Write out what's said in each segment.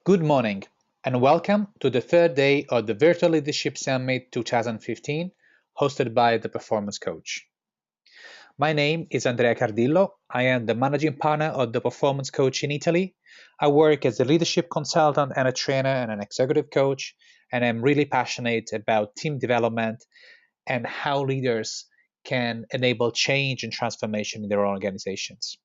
Good morning, and welcome to the third day of the Virtual Leadership Summit 2015, hosted by the Performance Coach. My name is Andrea Cardillo. I am the managing partner of the Performance Coach in Italy. I work as a leadership consultant and a trainer and an executive coach, and I'm really passionate about team development and how leaders can enable change and transformation in their own organizations.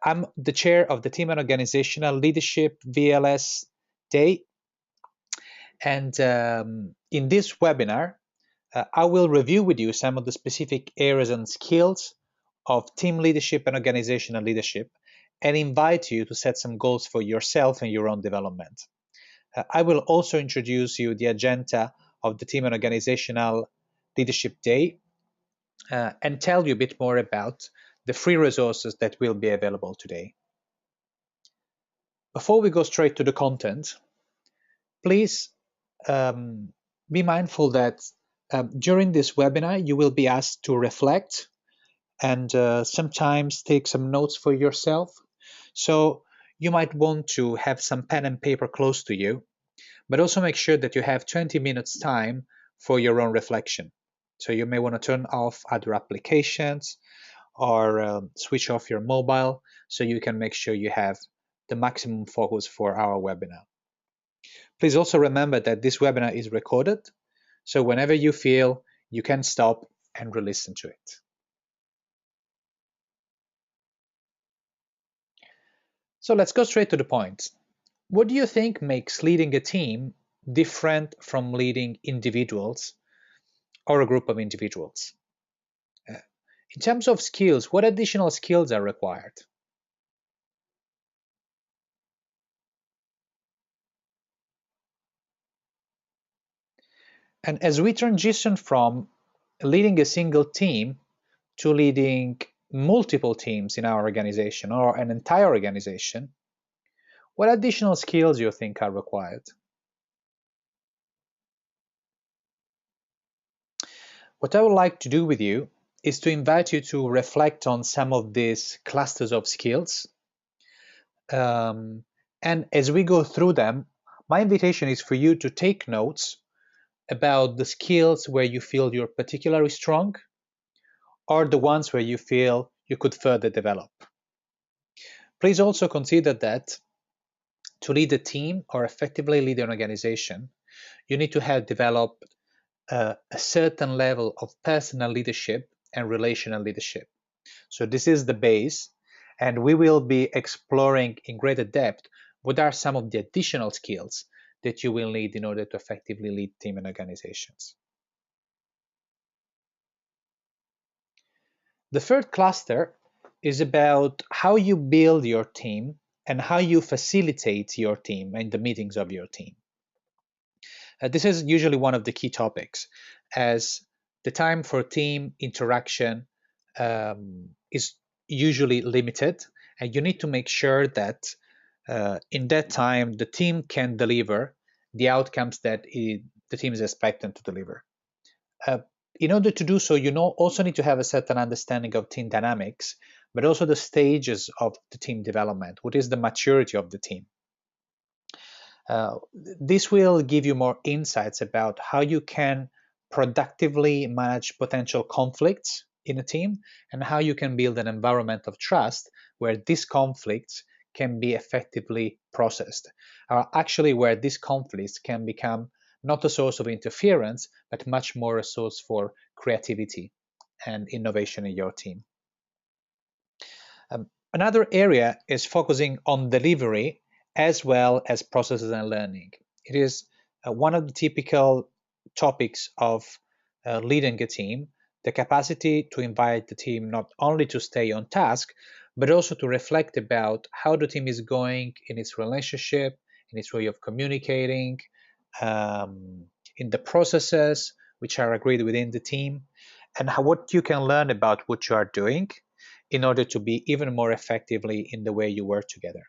I'm the chair of the Team and Organizational Leadership VLS Day, and in this webinar, I will review with you some of the specific areas and skills of team leadership and organizational leadership, and invite you to set some goals for yourself and your own development. I will also introduce you the agenda of the Team and Organizational Leadership Day, and tell you a bit more about the free resources that will be available today. Before we go straight to the content, please be mindful that during this webinar, you will be asked to reflect and sometimes take some notes for yourself. So you might want to have some pen and paper close to you, but also make sure that you have 20 minutes time for your own reflection. So you may want to turn off other applications or switch off your mobile so you can make sure you have the maximum focus for our webinar. Please also remember that this webinar is recorded, so whenever you feel, you can stop and re-listen to it. So let's go straight to the point. What do you think makes leading a team different from leading individuals or a group of individuals? In terms of skills, what additional skills are required? And as we transition from leading a single team to leading multiple teams in our organization or an entire organization, what additional skills do you think are required? What I would like to do with you is to invite you to reflect on some of these clusters of skills. And as we go through them, my invitation is for you to take notes about the skills where you feel you're particularly strong or the ones where you feel you could further develop. Please also consider that to lead a team or effectively lead an organization, you need to have developed a certain level of personal leadership and relational leadership. So this is the base, and we will be exploring in greater depth what are some of the additional skills that you will need in order to effectively lead team and organizations. The third cluster is about how you build your team and how you facilitate your team and the meetings of your team. This is usually one of the key topics, as the time for team interaction is usually limited, and you need to make sure that in that time the team can deliver the outcomes that the team is expected to deliver. In order to do so, you also need to have a certain understanding of team dynamics, but also the stages of the team development. What is the maturity of the team? This will give you more insights about how you can productively manage potential conflicts in a team and how you can build an environment of trust where these conflicts can be effectively processed, or actually where these conflicts can become not a source of interference, but much more a source for creativity and innovation in your team. Another area is focusing on delivery as well as processes and learning. It is one of the typical topics of leading a team, the capacity to invite the team not only to stay on task, but also to reflect about how the team is going in its relationship, in its way of communicating, in the processes which are agreed within the team, and what you can learn about what you are doing in order to be even more effectively in the way you work together.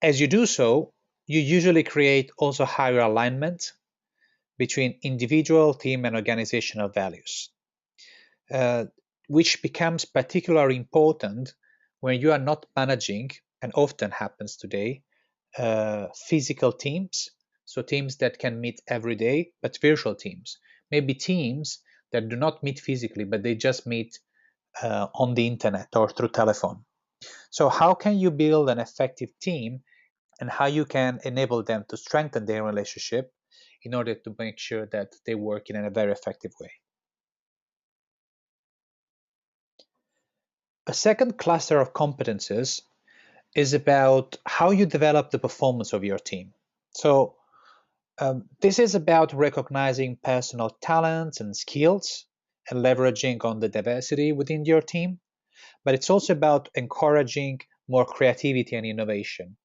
As you do so, you usually create also higher alignment between individual, team, and organizational values, which becomes particularly important when you are not managing, and often happens today, physical teams, so teams that can meet every day, but virtual teams. Maybe teams that do not meet physically, but they just meet on the internet or through telephone. So how can you build an effective team, and how you can enable them to strengthen their relationship in order to make sure that they work in a very effective way? A second cluster of competences is about how you develop the performance of your team. So this is about recognizing personal talents and skills and leveraging on the diversity within your team, but it's also about encouraging more creativity and innovation.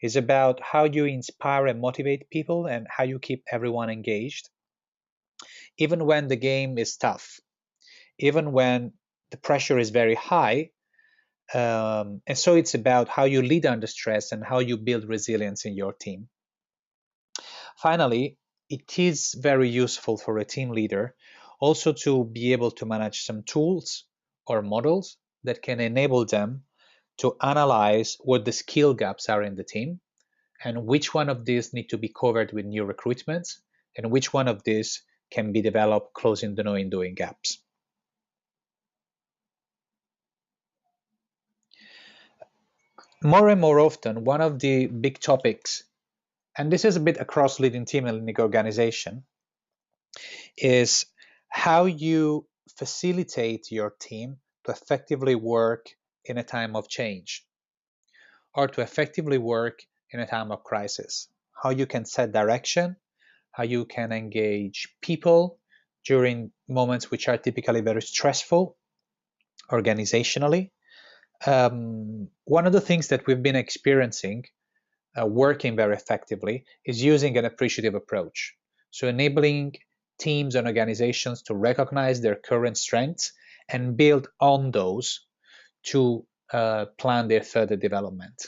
It's about how you inspire and motivate people and how you keep everyone engaged, even when the game is tough, even when the pressure is very high. And so it's about how you lead under stress and how you build resilience in your team. Finally, it is very useful for a team leader also to be able to manage some tools or models that can enable them to analyze what the skill gaps are in the team and which one of these need to be covered with new recruitments and which one of these can be developed closing the knowing doing gaps. More and more often, one of the big topics, and this is a bit across leading team and leading organization, is how you facilitate your team to effectively work in a time of change or to effectively work in a time of crisis. How you can set direction, how you can engage people during moments which are typically very stressful organizationally. One of the things that we've been experiencing working very effectively is using an appreciative approach. So enabling teams and organizations to recognize their current strengths and build on those to plan their further development.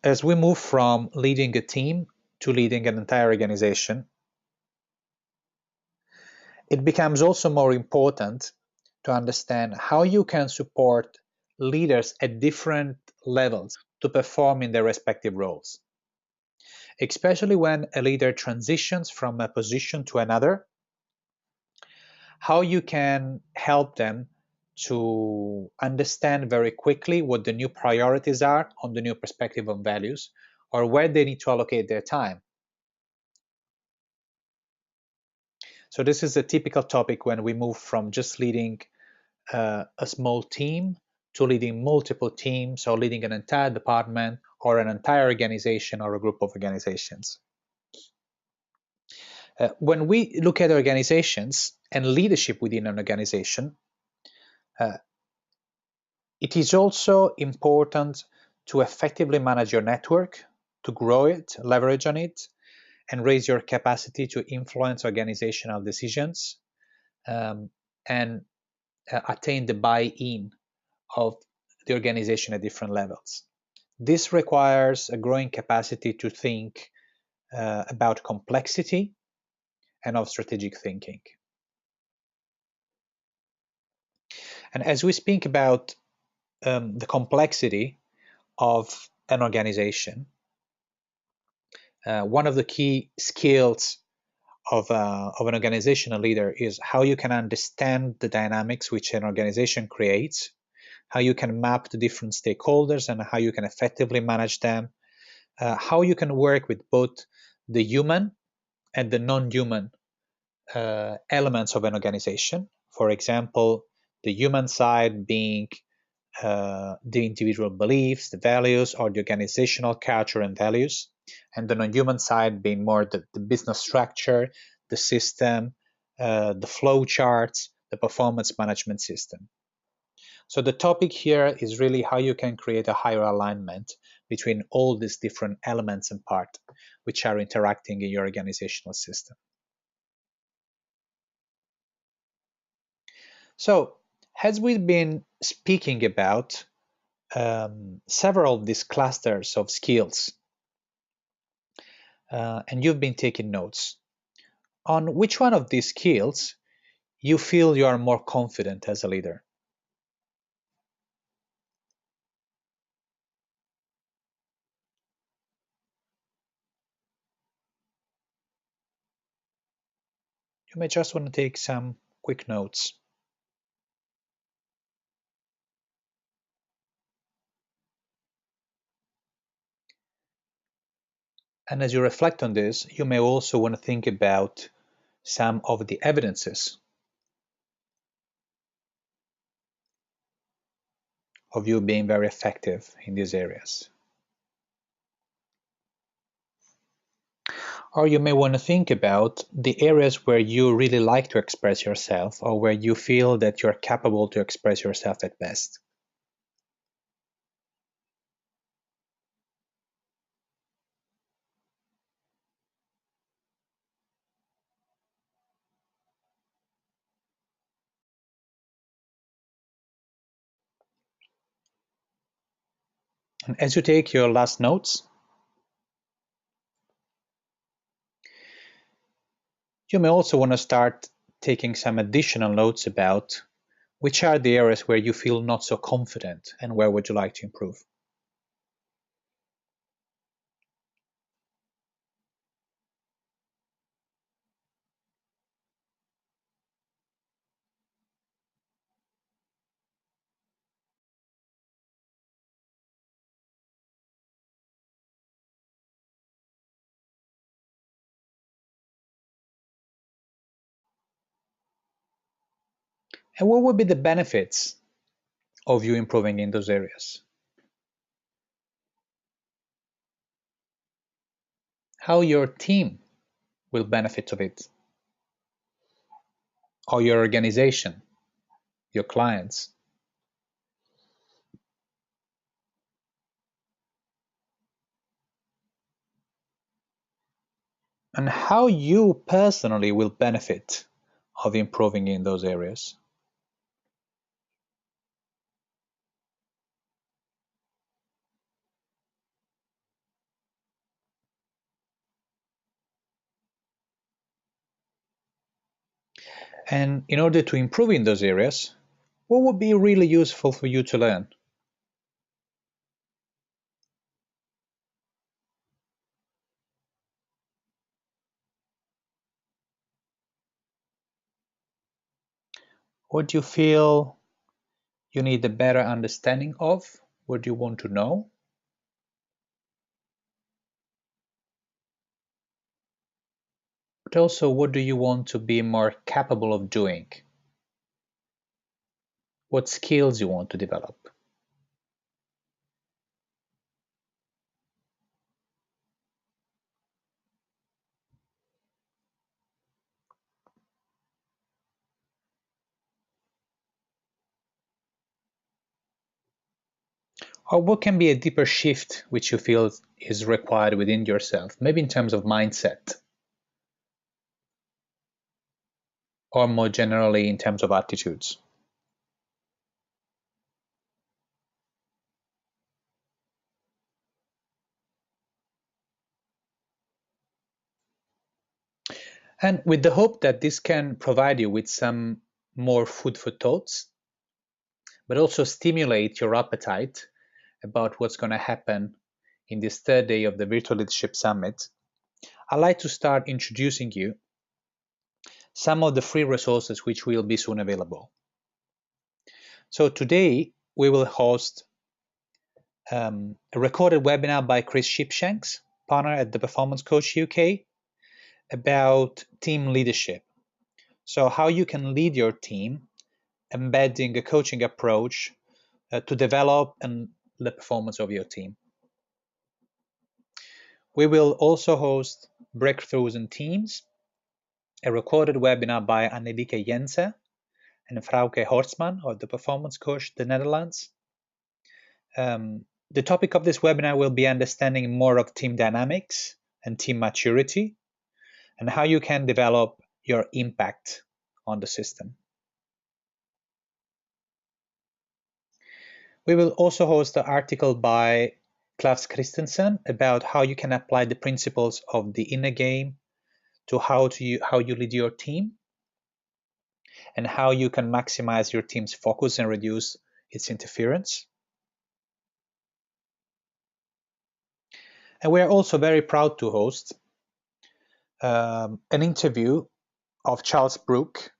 As we move from leading a team to leading an entire organization, it becomes also more important to understand how you can support leaders at different levels to perform in their respective roles. Especially when a leader transitions from a position to another, how you can help them to understand very quickly what the new priorities are on the new perspective of values or where they need to allocate their time. So this is a typical topic when we move from just leading a small team to leading multiple teams or leading an entire department or an entire organization or a group of organizations. When we look at organizations and leadership within an organization, it is also important to effectively manage your network, to grow it, leverage on it, and raise your capacity to influence organizational decisions and attain the buy-in of the organization at different levels. This requires a growing capacity to think about complexity and of strategic thinking. And as we speak about the complexity of an organization, one of the key skills of an organizational leader is how you can understand the dynamics which an organization creates, how you can map the different stakeholders and how you can effectively manage them, how you can work with both the human and the non-human elements of an organization. For example, the human side being the individual beliefs, the values, or the organizational culture and values, and the non-human side being more the business structure, the system, the flow charts, the performance management system. So the topic here is really how you can create a higher alignment between all these different elements and parts which are interacting in your organizational system. So, as we've been speaking about several of these clusters of skills, and you've been taking notes on which one of these skills you feel you are more confident as a leader? You may just want to take some quick notes. And as you reflect on this, you may also want to think about some of the evidences of you being very effective in these areas. Or you may want to think about the areas where you really like to express yourself or where you feel that you're capable to express yourself at best. And as you take your last notes, you may also want to start taking some additional notes about which are the areas where you feel not so confident and where would you like to improve. And what would be the benefits of you improving in those areas? How your team will benefit of it, or your organization, your clients. And how you personally will benefit of improving in those areas. And in order to improve in those areas, what would be really useful for you to learn? What do you feel you need a better understanding of? What do you want to know? But also, what do you want to be more capable of doing? What skills you want to develop? Or what can be a deeper shift which you feel is required within yourself, maybe in terms of mindset, or more generally in terms of attitudes? And with the hope that this can provide you with some more food for thoughts, but also stimulate your appetite about what's going to happen in this third day of the Virtual Leadership Summit, I'd like to start introducing you some of the free resources which will be soon available. So today we will host a recorded webinar by Chris Shipshanks, partner at the Performance Coach UK, about team leadership. So how you can lead your team, embedding a coaching approach to develop and the performance of your team. We will also host Breakthroughs in Teams, a recorded webinar by Annelieke Jensen and Frauke Horstman of the Performance Coach, the Netherlands. The topic of this webinar will be understanding more of team dynamics and team maturity and how you can develop your impact on the system. We will also host an article by Klaus Christensen about how you can apply the principles of the inner game to how you lead your team. and how you can maximize your team's focus and reduce its interference. And we are also very proud to host an interview of Charles Brooke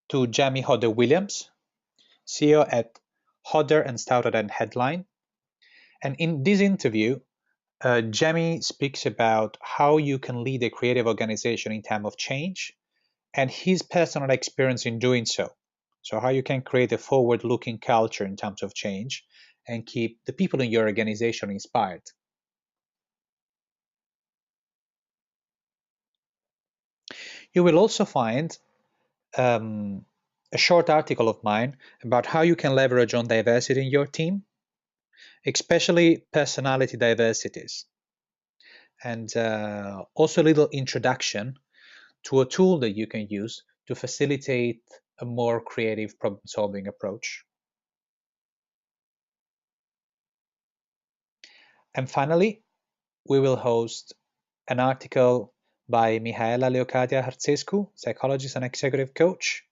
to Jamie Hodder-Williams, CEO at Hodder and Stoughton and Headline. And in this interview, Jamie speaks about how you can lead a creative organization in time of change and his personal experience in doing so. So how you can create a forward-looking culture in terms of change and keep the people in your organization inspired. You will also find a short article of mine about how you can leverage on diversity in your team, especially personality diversities, and also a little introduction to a tool that you can use to facilitate a more creative problem-solving approach. And finally, we will host an article by Mihaela Leocadia Harțescu, psychologist and executive coach,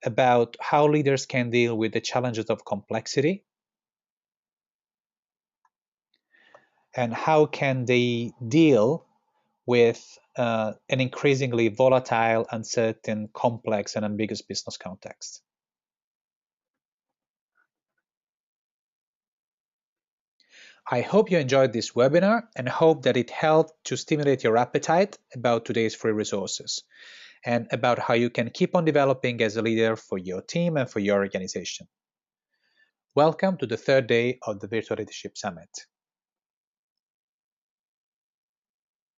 about how leaders can deal with the challenges of complexity and how can they deal with an increasingly volatile, uncertain, complex, and ambiguous business context. I hope you enjoyed this webinar and hope that it helped to stimulate your appetite about today's free resources and about how you can keep on developing as a leader for your team and for your organization. Welcome to the third day of the Virtual Leadership Summit.